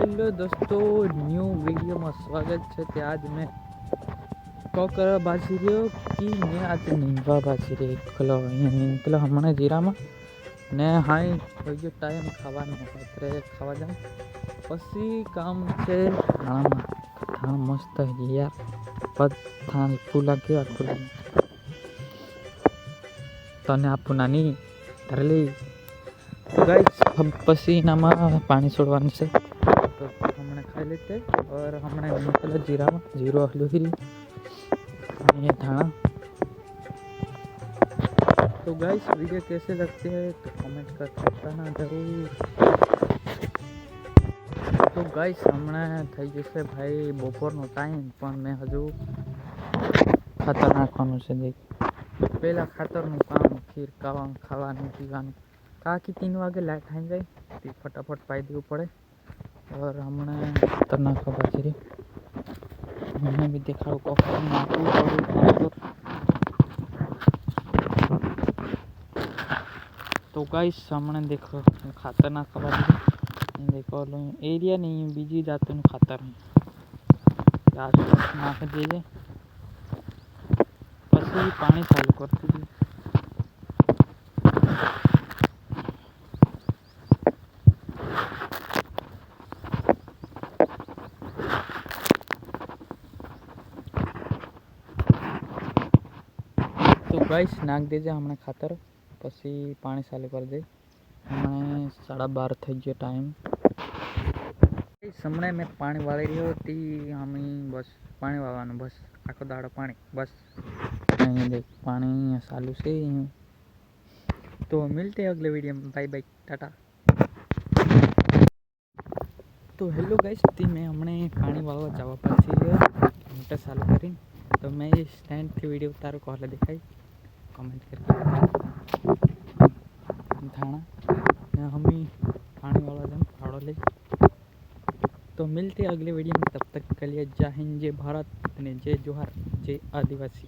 Hello दोस्तों, new video में स्वागत है। ते आज मैं कोकर बाजी रह्यो कि मैं आज नींदवा बाजी रही एकलो अहीं नींदलो हमणे जीरामां ने हाई होई गयो टाइम खावानो रात्रे खावा जाम पछी काम छे धाणामां। धाण मस्त है यार, पद धाण फूला के खुला तने आपू नानी धरली। तो गाइस हम पछी नामा पानी छोड़वानुं छे तो हमने खाई लेते और हमने निकला जीरा में जीरो हलूहिल ये धाना। तो गाइस वीडियो कैसे लगते हैं तो कमेंट कर बताना जरूर। तो गाइस हमने थई जैसे भाई बपोरनो टाइम पण मैं हजू खातर नाखवानुं छे। देख पहला खातरनुं काम खीर खावानुं पीवानुं काकी 3 वागे लाइट आई जाए तो फटाफट पाई देवुं पड़े। और हमने खतरनाक बाजरी हमने भी दिखाओ कॉफी नाखू। तो गाइस हमने देखो खतरनाक बाजरी देखो एरिया नहीं बीजी जातनु खातर आसपास नाख दीजिए पछी पानी चालू कर दीजिए। तो गाइस नाख दीजिए हमने खातर पछी पानी चालू कर दे। हमने 12:30 थई गयो टाइम। हमने मैं पानी वाली रह्यो ती हमें बस पानी वाळवानुं बस आखो दाड़ो पानी बस अहीं देख पानी चालू से। तो मिलते हैं अगले वीडियो में, बाय बाय टाटा। तो हेलो गाइस ती मैं हमने पानी वाळवा जावा पछी मोटर चालू करी तो मैं स्टैंड थी वीडियो उतारू कहले दिखाई कमेंट करके धाणा ने हमें पानी वाला जम फाड़ो ले। तो मिलते हैं अगले वीडियो में, तब तक के लिए जय हिंद, जय भारत, जय जोहार, जय आदिवासी।